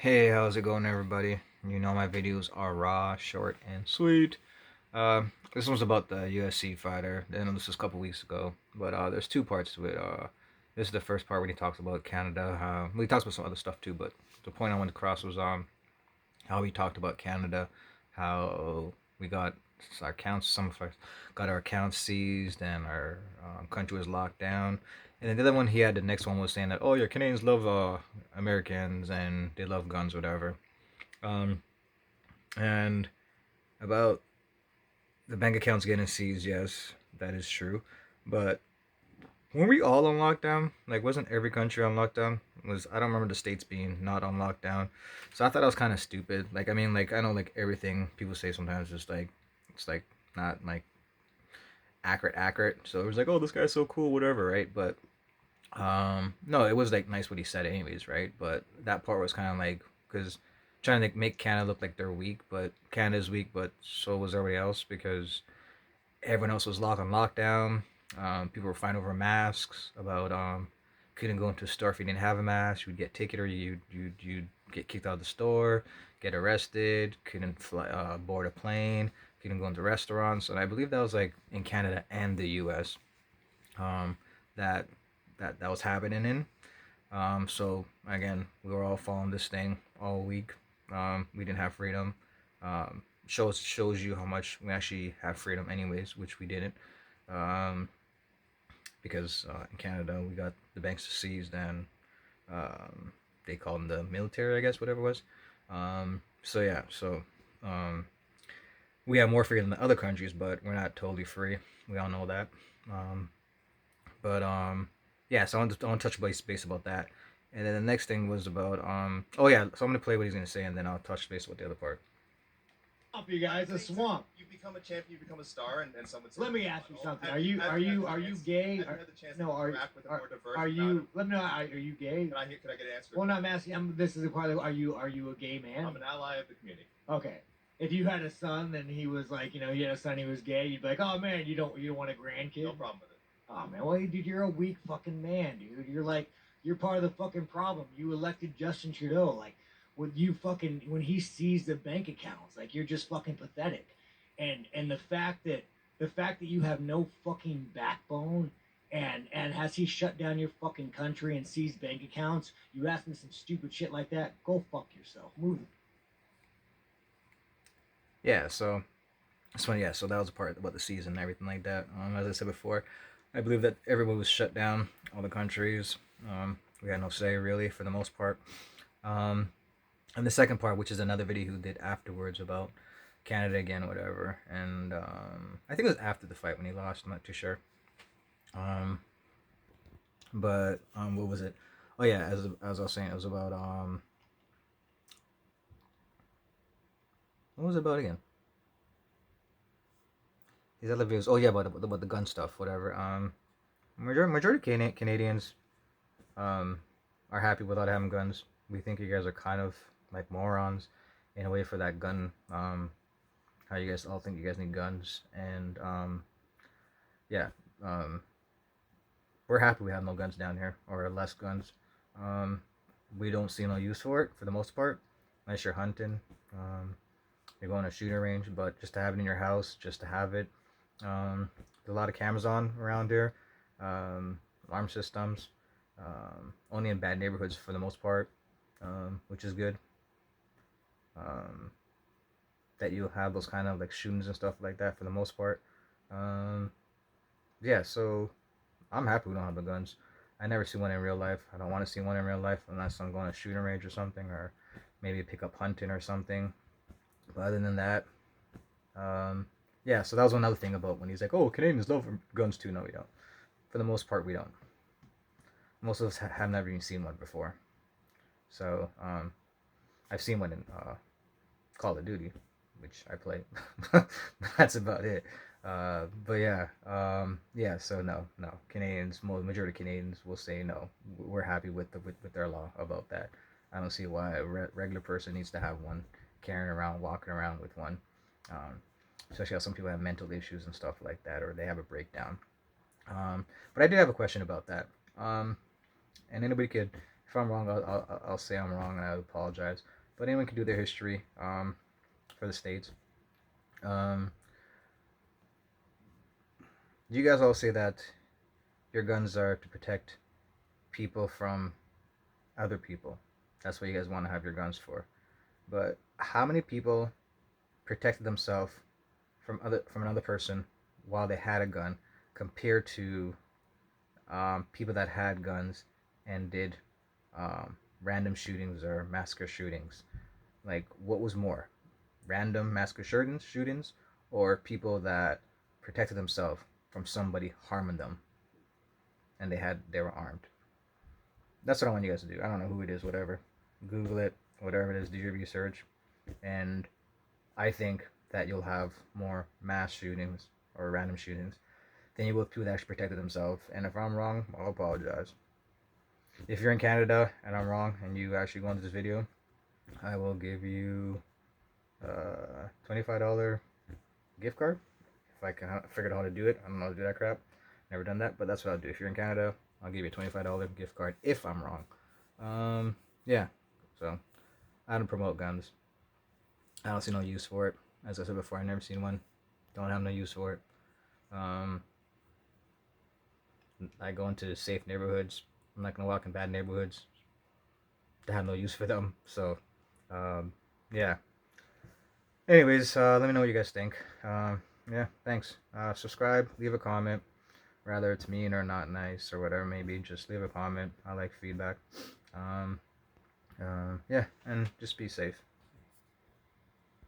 Hey, how's it going, everybody? You know my videos are raw, short, and sweet. This one's about the USC fighter. Then this was a couple weeks ago, but there's two parts to it. This is the first part when he talks about Canada. Well, he talks about some other stuff too, but the point I wanted to cross was how he talked about Canada, how we got our accounts, some of us got our accounts seized, and our country was locked down. And then the other one he had, the next one was saying that, oh, your Canadians love Americans and they love guns, whatever. Um, and about the bank accounts getting seized, yes, that is true. But weren't we all on lockdown? Like, wasn't every country on lockdown? Was I don't remember the states being not on lockdown, so I thought that was kind of stupid. Like, I mean, like I know like everything people say sometimes is like it's like not like accurate. So it was like, oh, this guy's so cool, whatever, right? But no, it was like nice what he said, anyways, right? But that part was kind of like because trying to like, make Canada look like they're weak, but Canada's weak, but so was everybody else because everyone else was locked on lockdown. People were fighting over masks about couldn't go into a store if you didn't have a mask. You'd get ticketed or you'd get kicked out of the store, get arrested, couldn't fly, board a plane, couldn't go into restaurants. And I believe that was like in Canada and the U.S. Um, that that was happening in. So again, we were all following this thing all week. We didn't have freedom. Shows you how much we actually have freedom, anyways, which we didn't, um, because in Canada we got the banks seized and um, they called them the military, I guess, whatever it was. So yeah, so um, we have more freedom than other countries, but we're not totally free. We all know that. Um, but yeah, so I want to touch base about that. And then the next thing was about oh yeah, so I'm gonna play what he's gonna say, and then I'll touch base with the other part. Swamp, you guys, a swamp. You become a champion, you become a star, and someone says, Let me ask you something. Are you Have gay? you had the chance No, to are interact with a more diverse are crowd? you? Let me know. Are you gay? Could I get an answer? Well, no, I'm asking. This is a part of. Are you a gay man? I'm an ally of the community. Okay. If you had a son and he was like, he had a son, he was gay, you'd be like, oh man, you don't want a grandkid? No problem with it. Oh man, well, dude, you're a weak fucking man, dude. You're part of the fucking problem. You elected Justin Trudeau, like, when he seized the bank accounts, like, you're just fucking pathetic. And the fact that you have no fucking backbone, and has he shut down your fucking country and seized bank accounts? You ask me some stupid shit like that? Go fuck yourself. Move. Yeah, so this one, yeah, so that was a part about the season and everything like that. As I said before, I believe that everyone was shut down, all the countries. We had no say really for the most part. Um, and the second part, which is another video he did afterwards about Canada again, whatever. And I think it was after the fight when he lost. I'm not too sure. Um, but what was it? Oh yeah, as I was saying, it was about what was it about again? These other videos. Oh yeah, about the gun stuff, whatever. Majority Canadians um are happy without having guns. We think you guys are kind of like morons in a way for that gun. How you guys all think you guys need guns, and yeah, um, we're happy we have no guns down here or less guns. Um, we don't see no use for it for the most part, unless you're hunting. Um, you're going to a shooting range, but just to have it in your house, just to have it. There's a lot of cameras on around here, alarm systems, only in bad neighborhoods for the most part, which is good. Um, that you'll have those kind of like shootings and stuff like that for the most part. Um, yeah, so I'm happy we don't have the guns. I never see one in real life. I don't want to see one in real life unless I'm going to shooting range or something, or maybe pick up hunting or something. But other than that, yeah. So that was another thing about when he's like, "Oh, Canadians love guns too." No, we don't. For the most part, we don't. Most of us have never even seen one before. So I've seen one in Call of Duty, which I play. That's about it. But yeah, yeah. So no. Canadians, majority of Canadians will say no. We're happy with their law about that. I don't see why a regular person needs to have one, carrying around, walking around with one. Um, Especially how some people have mental issues and stuff like that, or they have a breakdown. But I did have a question about that. And anybody could If I'm wrong, I'll say I'm wrong and I apologize. But anyone can do their history for the states. Um, you guys all say that your guns are to protect people from other people. That's what you guys want to have your guns for. But how many people protected themselves from another person while they had a gun, compared to people that had guns and did random shootings or massacre shootings? Like, what was more, random massacre shootings, or people that protected themselves from somebody harming them and they were armed? That's what I want you guys to do. I don't know who it is, whatever. Google it, whatever it is, do your research. And I think that you'll have more mass shootings or random shootings than you will people that actually protected themselves. And if I'm wrong, I'll apologize. If you're in Canada and I'm wrong and you actually go into this video, I will give you a $25 gift card. If I can figure out how to do it. I don't know how to do that crap. Never done that, but that's what I'll do. If you're in Canada, I'll give you a $25 gift card if I'm wrong. Yeah. So I don't promote guns. I don't see no use for it. As I said before, I've never seen one. Don't have no use for it. I go into safe neighborhoods. I'm not gonna walk in bad neighborhoods. I have no use for them. So, yeah. Anyways, let me know what you guys think. Yeah, thanks. Subscribe, leave a comment. Rather it's mean or not nice or whatever, maybe just leave a comment. I like feedback. Yeah, and just be safe.